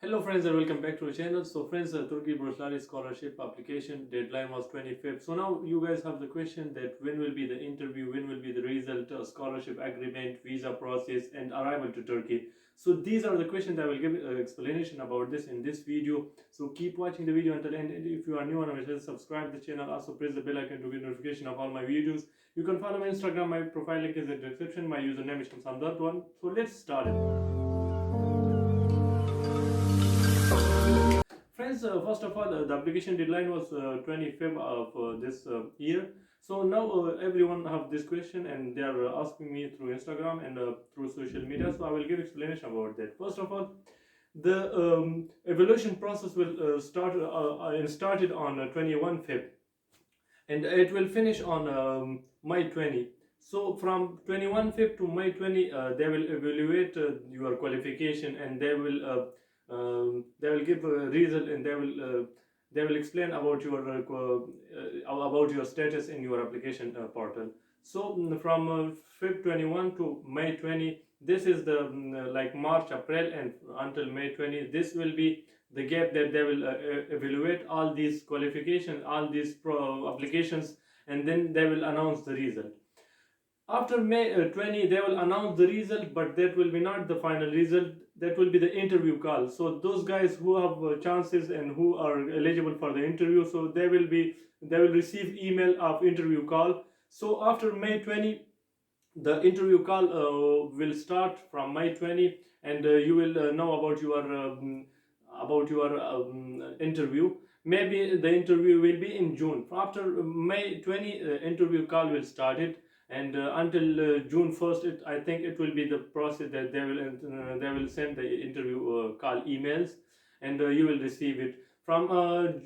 Hello friends and welcome back to the channel. So friends, Turkey Burslari scholarship application deadline was 25th. So now you guys have the question that when will be the interview, when will be the result, scholarship agreement, visa process and arrival to Turkey. So these are the questions I will give explanation about this in this video. So keep watching the video until end. And if you are new on our channel, subscribe the channel. Also press the bell icon to get notification of all my videos. You can follow my Instagram. My profile link is in the description. My username is Shamsandar1. So let's start it. Friends, first of all, the application deadline was 25th of this year. So now everyone have this question and they are asking me through Instagram and through social media. So I will give explanation about that. First of all, the evaluation process will started on 21 Feb and it will finish on May 20. So from 21 Feb to May 20, they will evaluate your qualification and they will give a result and they will explain about your status in your application portal. So from Feb 21 to May 20, this is the like March, April and until May 20, this will be the gap that they will evaluate all these qualifications, all these applications, and then they will announce the result. After May 20, they will announce the result, but that will be not the final result. That will be the interview call. So those guys who have chances and who are eligible for the interview, so they will receive email of interview call. So after May 20, the interview call will start from May 20, and you will know about your interview. Maybe the interview will be in June. After May 20, interview call will start it, and until June 1st, I think it will be the process that they will send the interview call emails, and you will receive it. From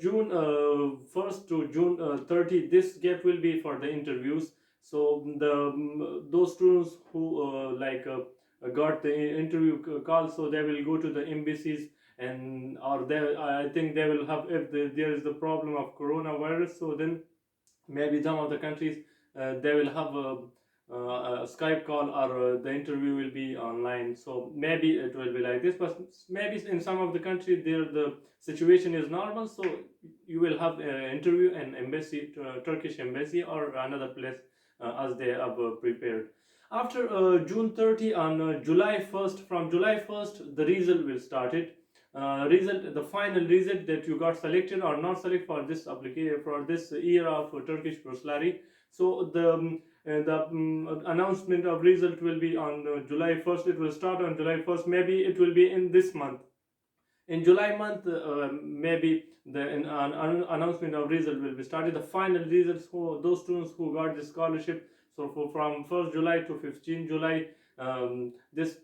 June 1st to June 30, this gap will be for the interviews. So those students who got the interview call, so they will go to the embassies, and or they, I think they will have, if there is the problem of coronavirus, so then maybe some of the countries they will have a Skype call, or the interview will be online. So maybe it will be like this, but maybe in some of the countries there the situation is normal, so you will have an interview in embassy, Turkish embassy or another place as they have prepared. After June 30, on July 1st, from July 1st, the result will start it. The final result that you got selected or not selected for this application, for this year of Turkish Burslari. So the announcement of result will be on July 1st. It will start on July 1st. Maybe it will be in this month. In July month, maybe the announcement of result will be started. The final results for those students who got the scholarship. So from 1st July to 15 July, this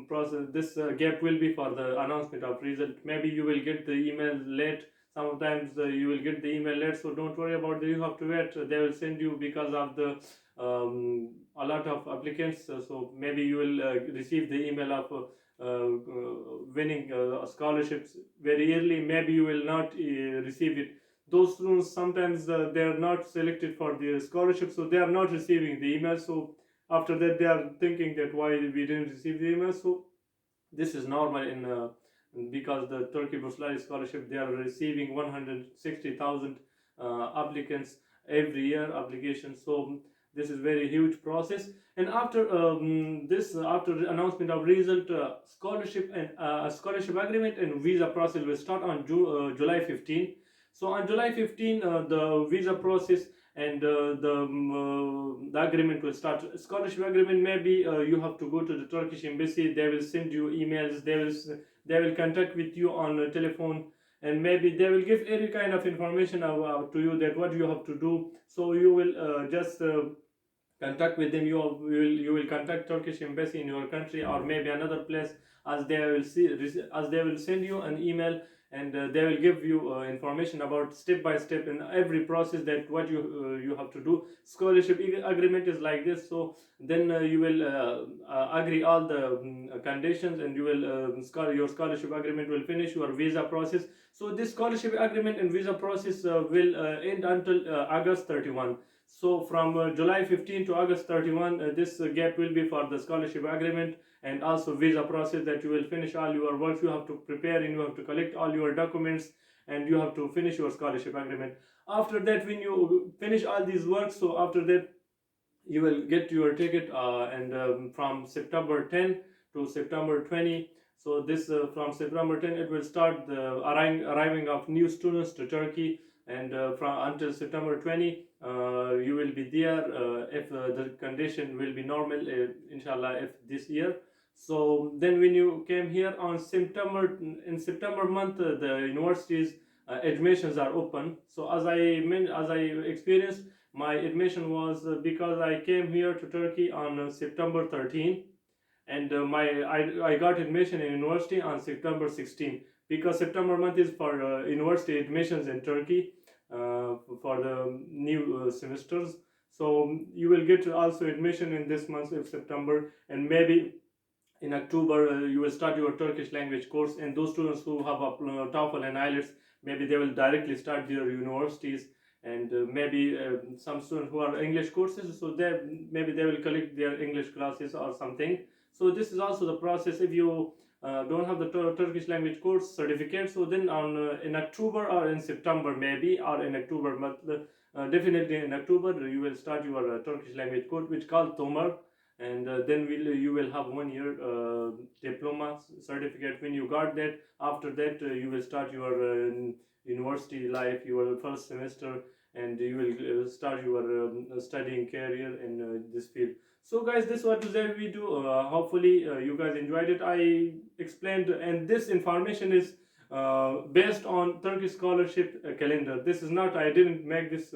process, this gap will be for the announcement of result. Maybe you will get the email late. Sometimes you will get the email late, so don't worry about it. You have to wait. They will send you because of the a lot of applicants. So maybe you will receive the email of winning scholarships very early. Maybe you will not receive it. Those students sometimes they are not selected for the scholarship, so they are not receiving the email. So after that they are thinking that why we didn't receive the email. So this is normal in because the Turkey Burslari scholarship, they are receiving 160,000 applicants every year application. So this is very huge process. And after after announcement of result, scholarship and scholarship agreement and visa process will start on July 15. So on July 15, the visa process and the agreement will start. Scholarship agreement, maybe you have to go to the Turkish embassy. They will send you emails. They will contact with you on the telephone, and maybe they will give any kind of information to you that what you have to do. So you will just contact with them. You will contact Turkish embassy in your country or maybe another place, as they will send you an email, and they will give you information about step by step in every process that what you have to do. Scholarship agreement is like this. So then you will agree all the conditions, and you will your scholarship agreement will finish your visa process. So this scholarship agreement and visa process will end until August 31. So from July 15 to August 31, this gap will be for the scholarship agreement and also visa process, that you will finish all your works, you have to prepare and you have to collect all your documents, and you have to finish your scholarship agreement. After that, when you finish all these works, so after that you will get your ticket, and from September 10 to September 20. So this from September 10 it will start the arriving of new students to Turkey, and from until September 20 you will be there, if the condition will be normal, inshallah, if this year. So then when you came here on September, in September month, the universities admissions are open. So as I experienced, my admission was, because I came here to Turkey on September 13, and I got admission in university on September 16, because September month is for university admissions in Turkey, for the new semesters. So you will get also admission in this month of September, and maybe in October you will start your Turkish language course, and those students who have TOEFL and IELTS, maybe they will directly start their universities, and maybe some students who are English courses, so maybe they will collect their English classes or something. So this is also the process. If you don't have the Turkish language course certificate, so then on in October or in September maybe, or in October, but definitely in October you will start your Turkish language course, which called TOMAR, and then you will have 1 year diploma certificate. When you got that, after that you will start your university life, your first semester, and you will start your studying career in this field. So guys, this was the video. Hopefully you guys enjoyed it. I explained, and this information is based on Turkish scholarship calendar. This is not, I didn't make this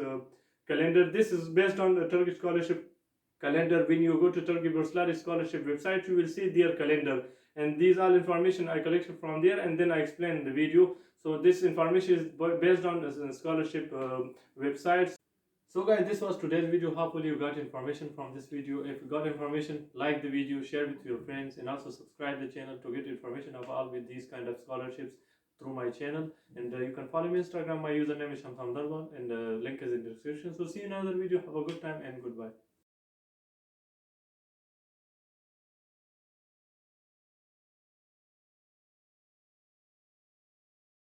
calendar. This is based on the Turkish scholarship calendar. When you go to Turkey Burslar scholarship website, you will see their calendar, and these all information I collected from there, and then I explain in the video. So this information is based on scholarship websites. So guys, this was today's video. Hopefully you got information from this video. If you got information, like the video, share with your friends, and also subscribe the channel to get information about with these kind of scholarships through my channel. And you can follow me on Instagram. My username is Shamsam Darwan, and the link is in the description. So see you in another video. Have a good time and goodbye.